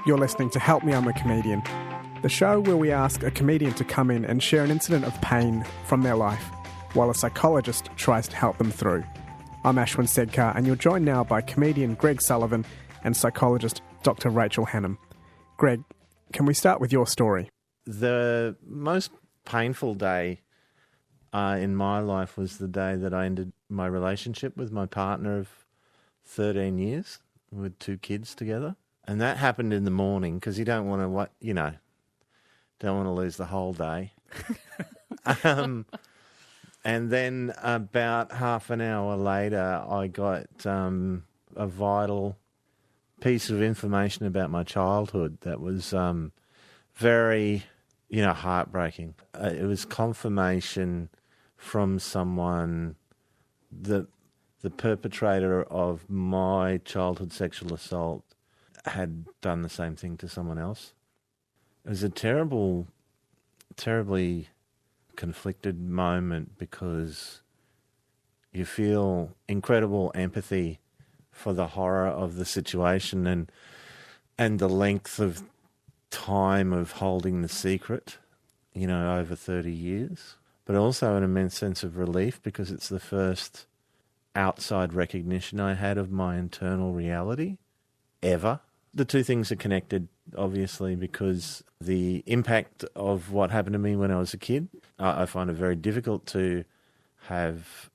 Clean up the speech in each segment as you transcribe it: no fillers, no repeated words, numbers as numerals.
You're listening to Help Me, I'm a Comedian, the show where we ask a comedian to come in and share an incident of pain from their life, while a psychologist tries to help them through. I'm Ashwin Segkar, and you're joined now by comedian Greg Sullivan and psychologist Dr Rachel Hannam. Greg, can we start with your story? The most painful day in my life was the day that I ended my relationship with my partner of 13 years, with 2 kids together. And that happened in the morning because you don't want to, don't want to lose the whole day. And then about half an hour later, I got a vital piece of information about my childhood that was very, heartbreaking. It was confirmation from someone that the perpetrator of my childhood sexual assault had done the same thing to someone else. It was a terribly conflicted moment because you feel incredible empathy for the horror of the situation and the length of time of holding the secret, over 30 years, but also an immense sense of relief because it's the first outside recognition I had of my internal reality ever. The two things are connected, obviously, because the impact of what happened to me when I was a kid, I find it very difficult to have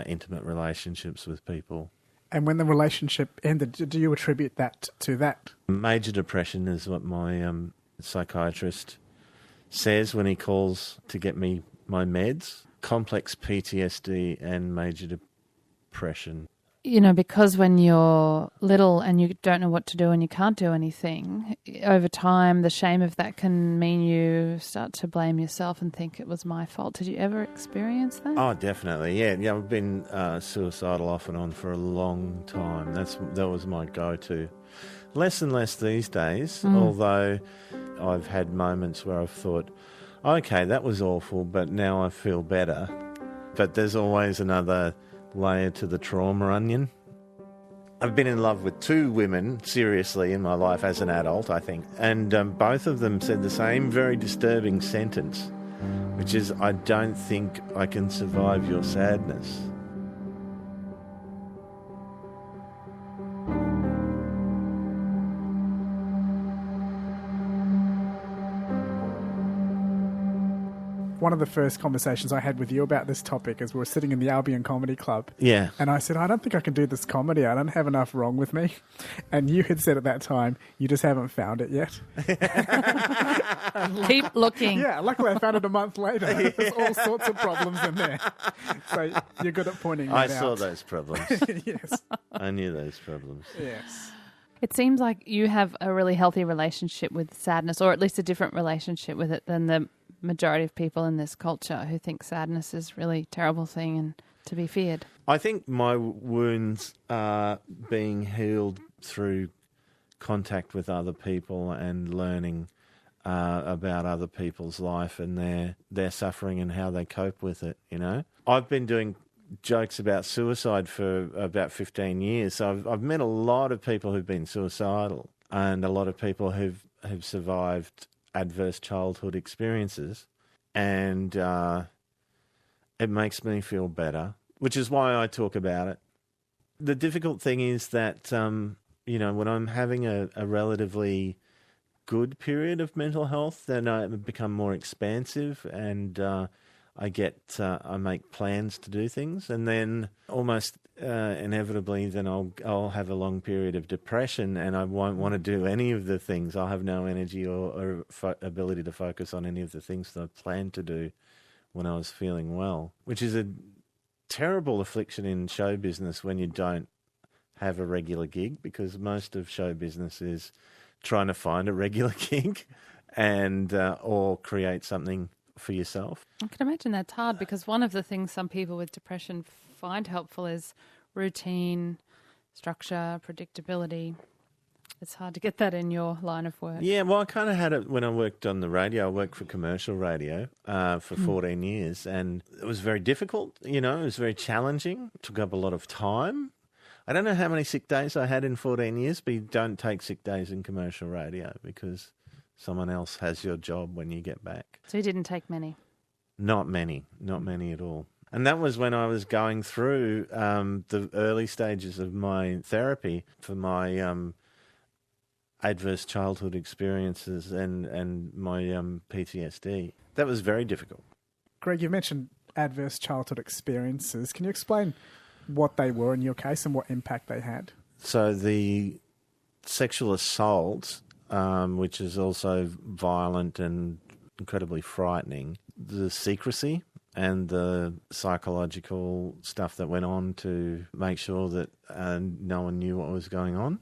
intimate relationships with people. And when the relationship ended, do you attribute that to that? Major depression is what my psychiatrist says when he calls to get me my meds. Complex PTSD and major depression. Because when you're little and you don't know what to do and you can't do anything, over time the shame of that can mean you start to blame yourself and think it was my fault. Did you ever experience that? Oh, definitely, yeah. I've been suicidal off and on for a long time. That was my go-to. Less and less these days, although I've had moments where I've thought, okay, that was awful, but now I feel better. But there's always another layer to the trauma onion. I've been in love with 2 women, seriously, in my life as an adult, I think. And both of them said the same very disturbing sentence, which is, I don't think I can survive your sadness. One of the first conversations I had with you about this topic is we were sitting in the Albion Comedy Club. Yeah. And I said, I don't think I can do this comedy. I don't have enough wrong with me. And you had said at that time, you just haven't found it yet. Keep looking. Yeah, luckily I found it a month later. There's all sorts of problems in there. So you're good at pointing that out. I saw those problems. Yes. I knew those problems. Yes. It seems like you have a really healthy relationship with sadness, or at least a different relationship with it than the majority of people in this culture who think sadness is a really terrible thing and to be feared. I think my wounds are being healed through contact with other people and learning about other people's life and their suffering and how they cope with it, I've been doing jokes about suicide for about 15 years, so I've met a lot of people who've been suicidal and a lot of people who've survived adverse childhood experiences, and it makes me feel better, which is why I talk about it. The difficult thing is that, when I'm having a relatively good period of mental health, then I become more expansive and I make plans to do things, and then almost inevitably then I'll have a long period of depression and I won't want to do any of the things. I'll have no energy or ability to focus on any of the things that I planned to do when I was feeling well, which is a terrible affliction in show business when you don't have a regular gig, because most of show business is trying to find a regular gig and or create something for yourself. I can imagine that's hard, because one of the things some people with depression find helpful is routine, structure, predictability. It's hard to get that in your line of work. Yeah, well, I kind of had it when I worked on the radio. I worked for commercial radio for 14 years, and it was very difficult, it was very challenging. It took up a lot of time. I don't know how many sick days I had in 14 years, but you don't take sick days in commercial radio because someone else has your job when you get back. So you didn't take many? Not many at all. And that was when I was going through the early stages of my therapy for my adverse childhood experiences and my PTSD. That was very difficult. Greg, you mentioned adverse childhood experiences. Can you explain what they were in your case and what impact they had? So the sexual assault, which is also violent and incredibly frightening, the secrecy and the psychological stuff that went on to make sure that no one knew what was going on.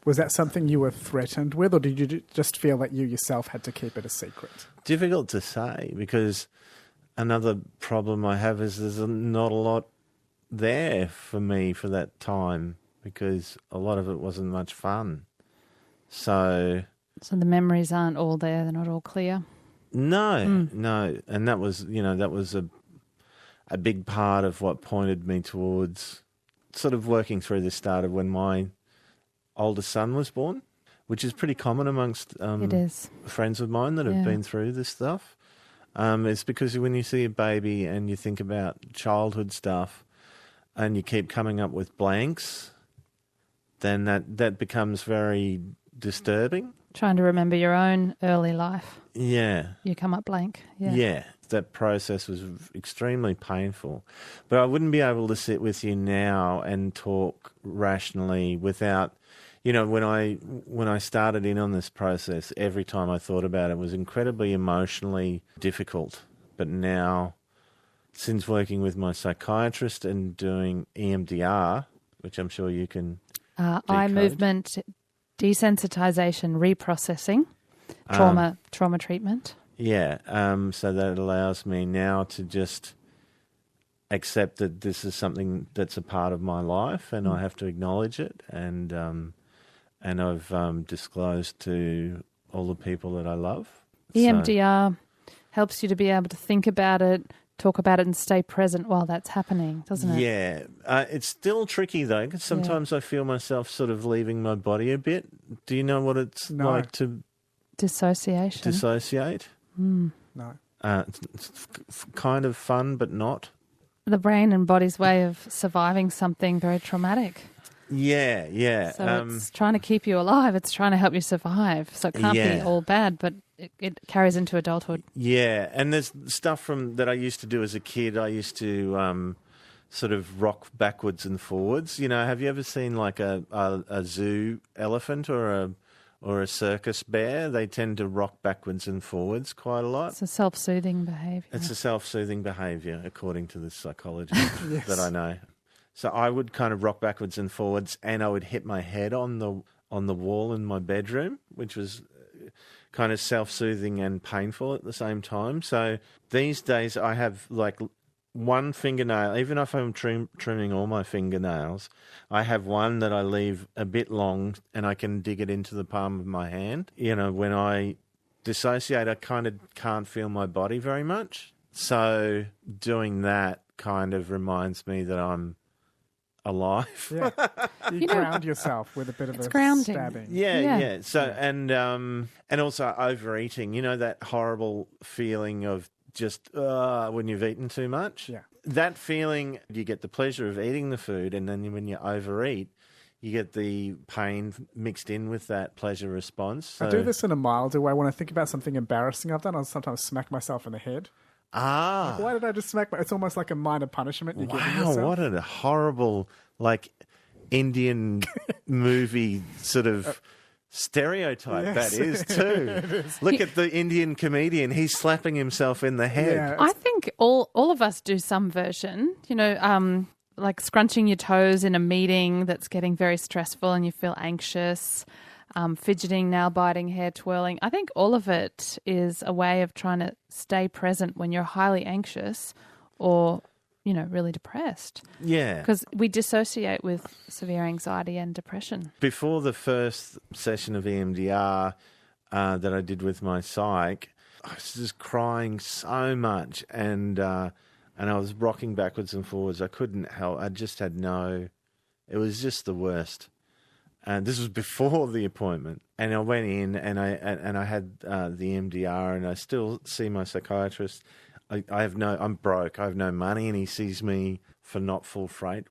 Was that something you were threatened with, or did you just feel that you yourself had to keep it a secret? Difficult to say, because another problem I have is there's not a lot there for me for that time, because a lot of it wasn't much fun. So the memories aren't all there, they're not all clear? No. And that was, a big part of what pointed me towards sort of working through this started when my oldest son was born, which is pretty common amongst it is. Friends of mine that have been through this stuff. It's because when you see a baby and you think about childhood stuff and you keep coming up with blanks, then that becomes very disturbing. Trying to remember your own early life. Yeah. You come up blank. Yeah. That process was extremely painful. But I wouldn't be able to sit with you now and talk rationally without, when I started in on this process, every time I thought about it was incredibly emotionally difficult. But now, since working with my psychiatrist and doing EMDR, which I'm sure you can eye movement, desensitization, reprocessing, trauma treatment. Yeah, so that allows me now to just accept that this is something that's a part of my life and I have to acknowledge it. And I've disclosed to all the people that I love. EMDR helps you to be able to think about it, talk about it and stay present while that's happening, doesn't it? Yeah. It's still tricky, though, because sometimes I feel myself sort of leaving my body a bit. Do you know what it's like to dissociate? No. It's kind of fun, but not. The brain and body's way of surviving something very traumatic. Yeah. So it's trying to keep you alive. It's trying to help you survive. So it can't be all bad, but it carries into adulthood. Yeah, and there's stuff that I used to do as a kid. I used to sort of rock backwards and forwards. Have you ever seen like a zoo elephant or a circus bear? They tend to rock backwards and forwards quite a lot. It's a self-soothing behaviour. It's a self-soothing behaviour, according to the psychologist that I know. So I would kind of rock backwards and forwards, and I would hit my head on the wall in my bedroom, which was kind of self-soothing and painful at the same time. So these days I have like one fingernail, even if I'm trimming all my fingernails, I have one that I leave a bit long and I can dig it into the palm of my hand. When I dissociate, I kind of can't feel my body very much. So doing that kind of reminds me that I'm alive. Yeah. You ground yourself with a bit of a grounding. stabbing. Yeah. So and also overeating. That horrible feeling of just when you've eaten too much. Yeah. That feeling, you get the pleasure of eating the food, and then when you overeat, you get the pain mixed in with that pleasure response. So, I do this in a milder way. When I think about something embarrassing I've done, I'll sometimes smack myself in the head. Like, why did I just smack it's almost like a minor punishment you're giving yourself. Wow, what a horrible, Indian movie sort of stereotype that is too. Look at the Indian comedian. He's slapping himself in the head. Yeah. I think all of us do some version, like scrunching your toes in a meeting that's getting very stressful and you feel anxious, fidgeting, nail biting, hair twirling. I think all of it is a way of trying to stay present when you're highly anxious or, really depressed. Yeah. Because we dissociate with severe anxiety and depression. Before the first session of EMDR that I did with my psych, I was just crying so much and I was rocking backwards and forwards. I couldn't help. I just had no It was just the worst. And this was before the appointment. And I went in and I had the MDR, and I still see my psychiatrist. I'm broke. I have no money, and he sees me for not full freight.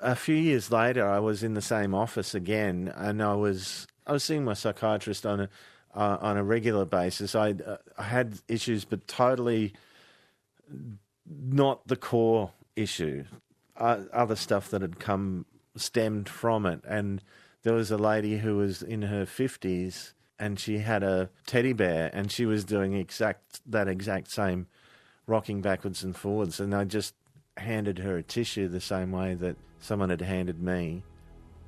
A few years later, I was in the same office again, and I was seeing my psychiatrist on a regular basis. I had issues, but totally not the core issue. Other stuff that had stemmed from it. And there was a lady who was in her 50s, and she had a teddy bear, and she was doing that exact same rocking backwards and forwards. And I just handed her a tissue the same way that someone had handed me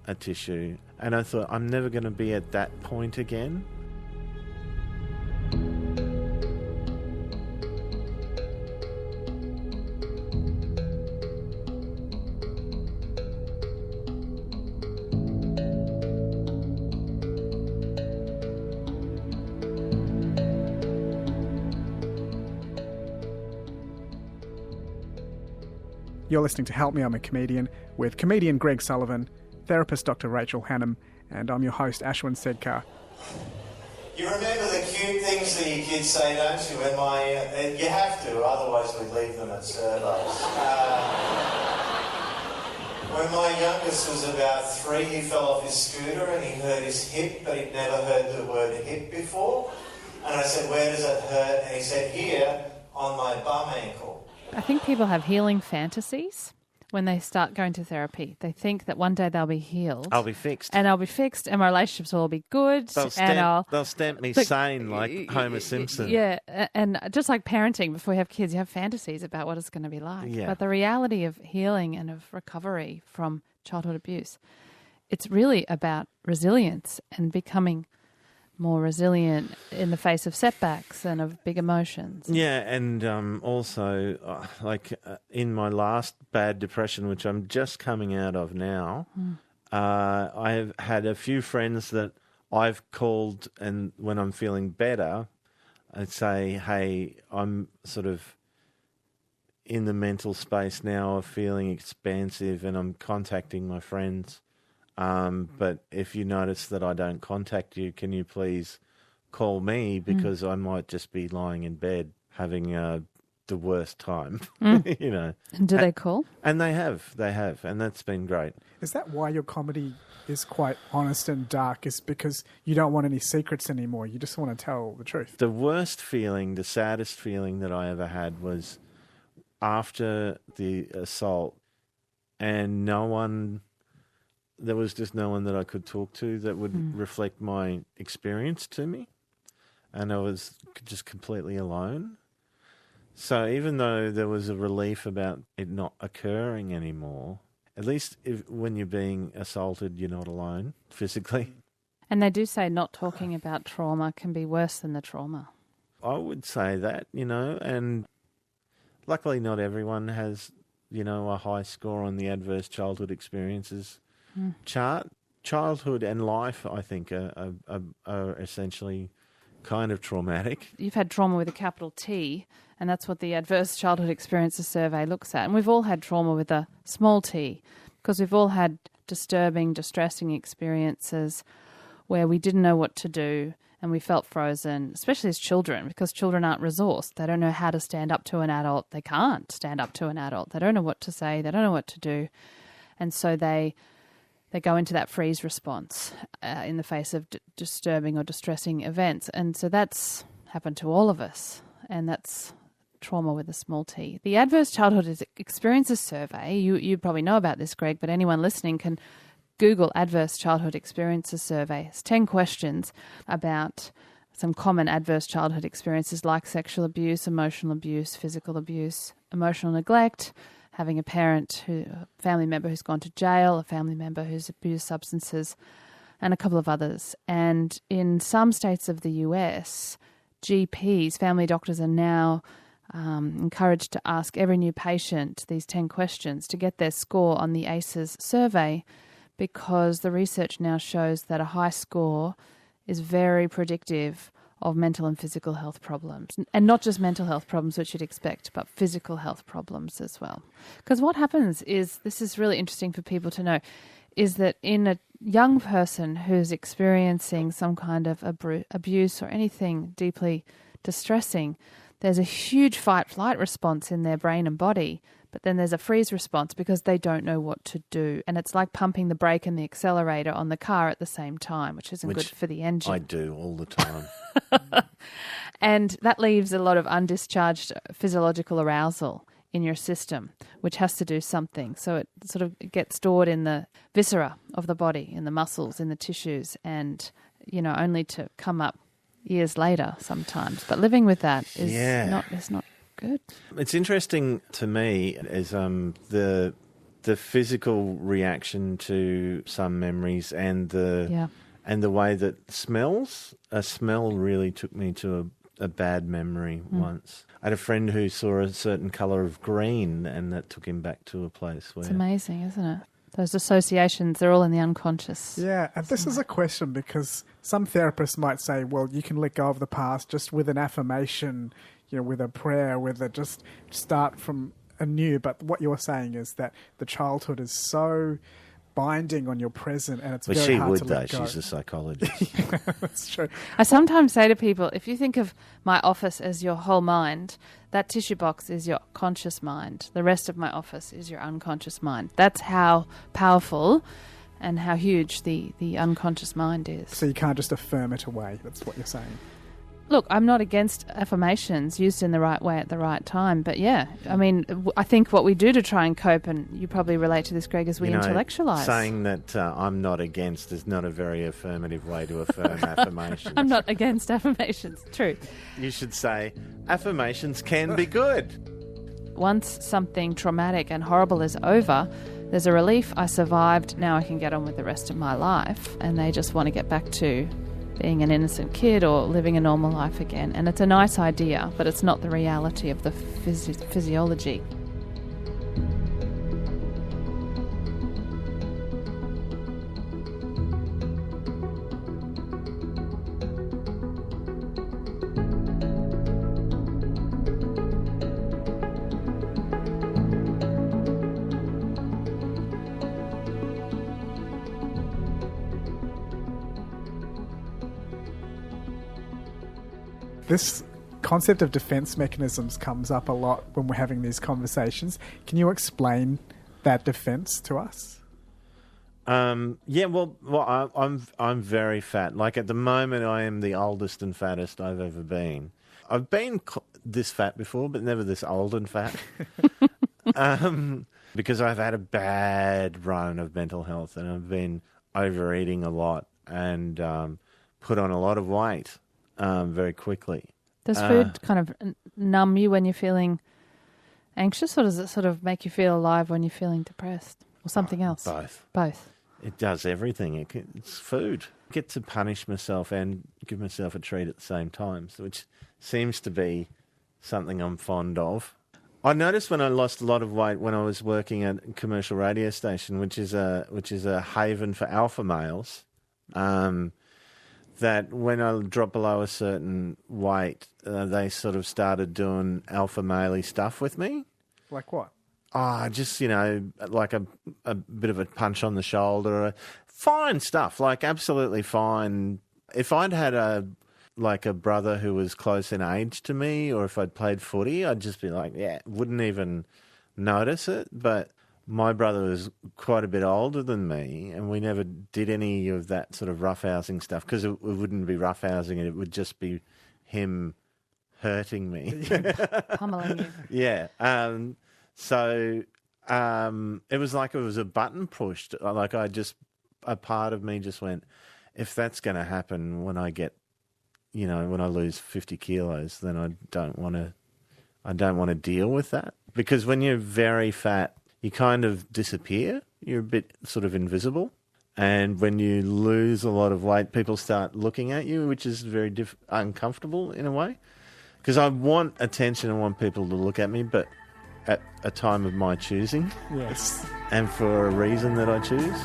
a tissue. And I thought, I'm never going to be at that point again. You're listening to Help Me, I'm a Comedian, with comedian Greg Sullivan, therapist Dr Rachel Hannam, and I'm your host, Ashwin Segkar. You remember the cute things that your kids say, don't you? You have to, otherwise we leave them at surveys. When my youngest was about 3, he fell off his scooter and he hurt his hip, but he'd never heard the word hip before. And I said, where does it hurt? And he said, here, on my bum ankle. I think people have healing fantasies when they start going to therapy. They think that one day they'll be healed. I'll be fixed. And I'll be fixed, and my relationships will all be good. They'll stamp me sane like Homer Simpson. Yeah, and just like parenting, before you have kids, you have fantasies about what it's going to be like. Yeah. But the reality of healing and of recovery from childhood abuse, it's really about resilience and becoming more resilient in the face of setbacks and of big emotions. Yeah, and also, in my last bad depression, which I'm just coming out of now, I've had a few friends that I've called, and when I'm feeling better, I'd say, hey, I'm sort of in the mental space now of feeling expansive, and I'm contacting my friends. But if you notice that I don't contact you, can you please call me, because I might just be lying in bed having the worst time, you know. And do they call? And they have, and that's been great. Is that why your comedy is quite honest and dark, is because you don't want any secrets anymore? You just want to tell the truth? The worst feeling, the saddest feeling that I ever had was after the assault, and there was just no one that I could talk to that would reflect my experience to me. And I was just completely alone. So even though there was a relief about it not occurring anymore, at least when you're being assaulted, you're not alone physically. And they do say not talking about trauma can be worse than the trauma. I would say that, you know, and luckily not everyone has, you know, a high score on the adverse childhood experiences chart. Childhood and life, I think, are essentially kind of traumatic. You've had trauma with a capital T, and that's what the Adverse Childhood Experiences Survey looks at. And we've all had trauma with a small t, because we've all had disturbing, distressing experiences where we didn't know what to do and we felt frozen, especially as children, because children aren't resourced. They don't know how to stand up to an adult. They can't stand up to an adult. They don't know what to say. They don't know what to do. And so they go into that freeze response in the face of disturbing or distressing events. And so that's happened to all of us, and that's trauma with a small t. The Adverse Childhood Experiences Survey, you probably know about this, Greg, but anyone listening can Google Adverse Childhood Experiences Survey. It's 10 questions about some common adverse childhood experiences like sexual abuse, emotional abuse, physical abuse, emotional neglect, having a family member who's gone to jail, a family member who's abused substances, and a couple of others. And in some states of the US, GPs, family doctors, are now encouraged to ask every new patient these 10 questions to get their score on the ACEs survey, because the research now shows that a high score is very predictive of mental and physical health problems. And not just mental health problems, which you'd expect, but physical health problems as well. Because what happens is, this is really interesting for people to know, is that in a young person who's experiencing some kind of abuse or anything deeply distressing, there's a huge fight-flight response in their brain and body, but then there's a freeze response because they don't know what to do. And it's like pumping the brake and the accelerator on the car at the same time, which isn't good for the engine. I do all the time. And that leaves a lot of undischarged physiological arousal in your system, which has to do something. So it sort of gets stored in the viscera of the body, in the muscles, in the tissues, and, only to come up years later sometimes. But living with that is not good. It's interesting to me is the physical reaction to some memories and the way that smells. A smell really took me to a bad memory once. I had a friend who saw a certain colour of green, and that took him back to a place where... It's amazing, isn't it? Those associations, they're all in the unconscious. Yeah, and this is a question because some therapists might say, well, you can let go of the past just with an affirmation, with a prayer, just start from anew. But what you're saying is that the childhood is so binding on your present, and it's very hard to let go. She would, though. She's a psychologist. Yeah, that's true. I sometimes say to people, if you think of my office as your whole mind, that tissue box is your conscious mind. The rest of my office is your unconscious mind. That's how powerful and how huge the unconscious mind is. So you can't just affirm it away. That's what you're saying. Look, I'm not against affirmations used in the right way at the right time, but yeah, I mean, I think what we do to try and cope, and you probably relate to this, Greg, is we intellectualise. Saying that I'm not against is not a very affirmative way to affirm affirmations. I'm not against affirmations, true. You should say, affirmations can be good. Once something traumatic and horrible is over, there's a relief. I survived, now I can get on with the rest of my life, and they just want to get back to being an innocent kid or living a normal life again. And it's a nice idea, but it's not the reality of the physiology. This concept of defense mechanisms comes up a lot when we're having these conversations. Can you explain that defense to us? I'm very fat. Like at the moment, I am the oldest and fattest I've ever been. I've been this fat before, but never this old and fat. Because I've had a bad run of mental health, and I've been overeating a lot and put on a lot of weight very quickly. Does food kind of numb you when you're feeling anxious, or does it sort of make you feel alive when you're feeling depressed, or something else? Both. It does everything. It's food. I get to punish myself and give myself a treat at the same time, which seems to be something I'm fond of. I noticed when I lost a lot of weight when I was working at a commercial radio station, which is a haven for alpha males, that when I dropped below a certain weight, they sort of started doing alpha male-y stuff with me. Like what? Just, like a bit of a punch on the shoulder. Fine stuff, like absolutely fine. If I'd had a brother who was close in age to me, or if I'd played footy, I'd just be like, wouldn't even notice it. But my brother was quite a bit older than me, and we never did any of that sort of roughhousing stuff, because it wouldn't be roughhousing, it would just be him hurting me. Pummeling you. Yeah. So it was like it was a button pushed. Like a part of me just went, if that's going to happen when I get, when I lose 50 kilos, then I don't want to deal with that. Because when you're very fat, you kind of disappear. You're a bit sort of invisible. And when you lose a lot of weight, people start looking at you, which is very uncomfortable in a way. Because I want attention, I want people to look at me, but at a time of my choosing. Yes. And for a reason that I choose.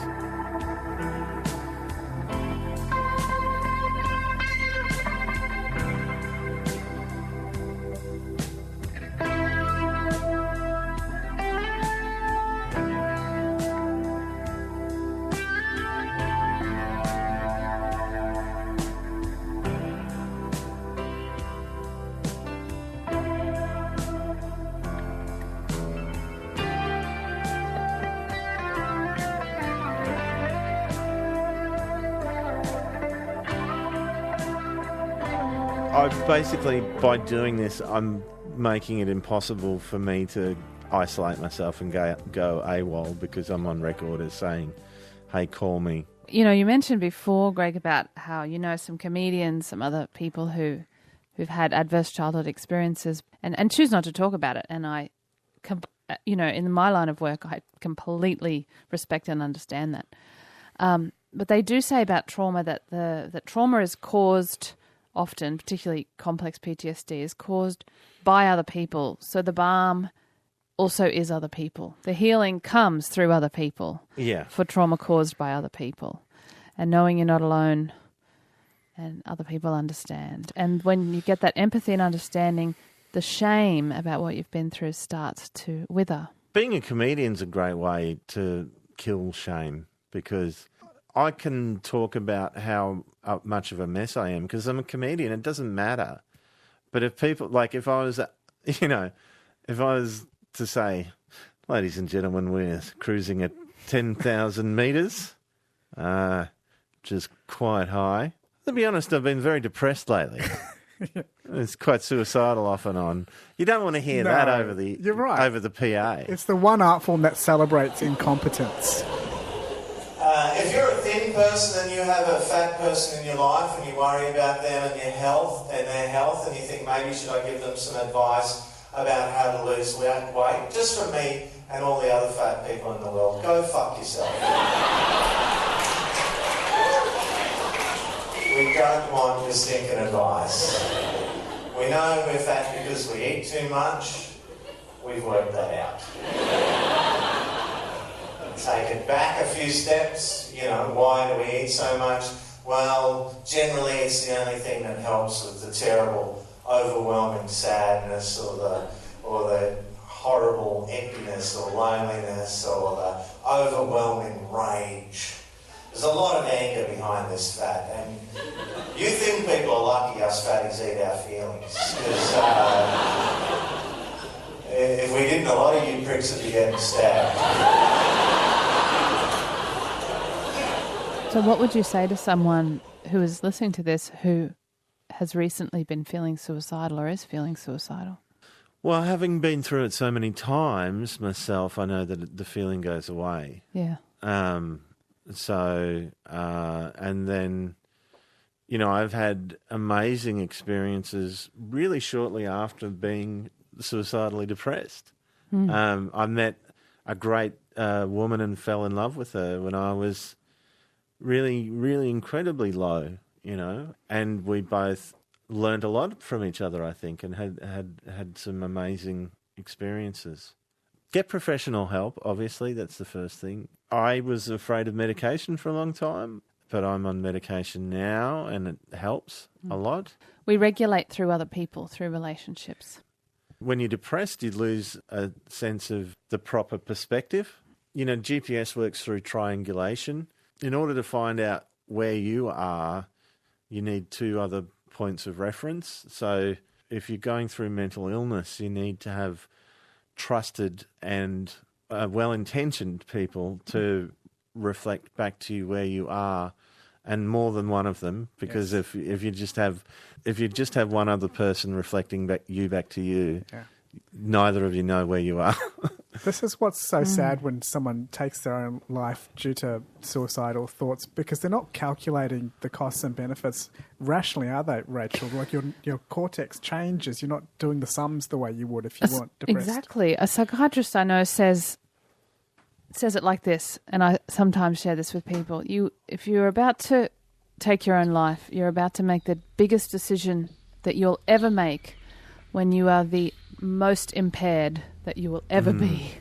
I basically, by doing this, I'm making it impossible for me to isolate myself and go AWOL, because I'm on record as saying, hey, call me. You know, you mentioned before, Greg, about how you know some comedians, some other people who've had adverse childhood experiences and choose not to talk about it. And I, in my line of work, I completely respect and understand that. But they do say about trauma that trauma is caused often, particularly complex PTSD, is caused by other people. So the balm also is other people. The healing comes through other people. Yeah. For trauma caused by other people. And knowing you're not alone and other people understand. And when you get that empathy and understanding, the shame about what you've been through starts to wither. Being a comedian's a great way to kill shame, because I can talk about how much of a mess I am because I'm a comedian. It doesn't matter. But if people, like if I was to say, ladies and gentlemen, we're cruising at 10,000 metres, which is quite high. To be honest, I've been very depressed lately. It's quite suicidal off and on. You don't want to hear that over the you're right. over the PA. It's the one art form that celebrates incompetence. If you're a thin person and you have a fat person in your life and you worry about them and their health, and you think maybe should I give them some advice about how to lose weight, just from me and all the other fat people in the world, go fuck yourself. We don't want your stinking advice. We know we're fat because we eat too much. We've worked that out. Take it back a few steps. Why do we eat so much? Well, generally it's the only thing that helps with the terrible, overwhelming sadness or the horrible emptiness or loneliness or the overwhelming rage. There's a lot of anger behind this fat, and you think people are lucky us fatties eat our feelings, because if we didn't, a lot of you pricks would be getting stabbed. So what would you say to someone who is listening to this who has recently been feeling suicidal or is feeling suicidal? Well, having been through it so many times myself, I know that the feeling goes away. Yeah. And then, I've had amazing experiences really shortly after being suicidally depressed. I met a great woman and fell in love with her when I was really, really incredibly low, and we both learned a lot from each other, I think, and had some amazing experiences. Get professional help, obviously, that's the first thing. I was afraid of medication for a long time, but I'm on medication now and it helps a lot. We regulate through other people, through relationships. When you're depressed, you lose a sense of the proper perspective. GPS works through triangulation. In order to find out where you are, you need two other points of reference. So if you're going through mental illness, you need to have trusted and well-intentioned people to reflect back to you where you are, and more than one of them. Because if you just have one other person reflecting back to you, neither of you know where you are. This is what's so sad when someone takes their own life due to suicidal thoughts, because they're not calculating the costs and benefits rationally, are they, Rachel? Like your cortex changes. You're not doing the sums the way you would if you weren't depressed. Exactly. A psychiatrist I know says it like this, and I sometimes share this with people. If you're about to take your own life, you're about to make the biggest decision that you'll ever make when you are the most impaired that you will ever be.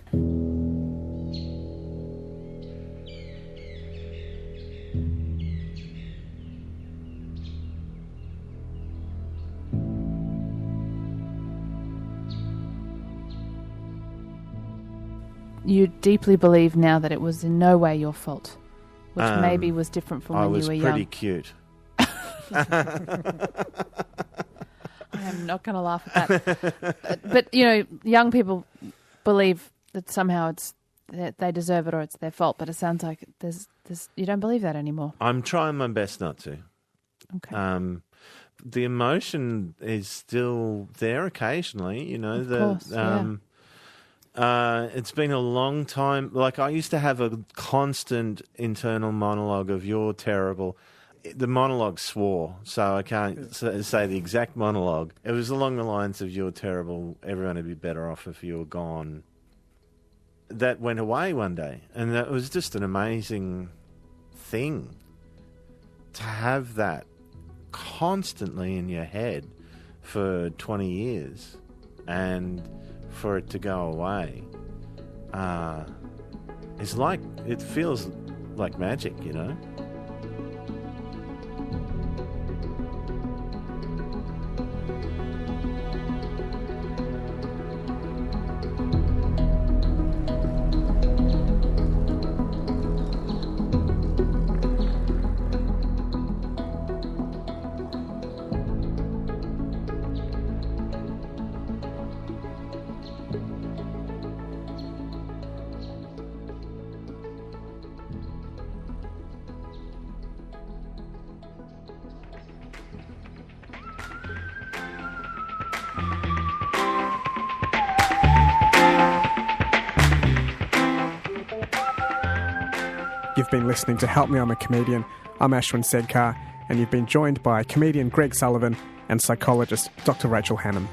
You deeply believe now that it was in no way your fault, which maybe was different from when you were young. I was pretty cute. I am not going to laugh at that. But, young people believe that somehow they deserve it or it's their fault, but it sounds like you don't believe that anymore. I'm trying my best not to. Okay. the emotion is still there occasionally, you know. Of course, It's been a long time. Like, I used to have a constant internal monologue of "you're terrible." The monologue swore, so I can't say the exact monologue. It was along the lines of "you're terrible, everyone would be better off if you were gone." That went away one day, and that was just an amazing thing to have that constantly in your head for 20 years and for it to go away. It's like, it feels like magic, you know. You've been listening to Help Me, I'm a Comedian. I'm Ashwin Segkar, and you've been joined by comedian Greg Sullivan and psychologist Dr Rachel Hannam.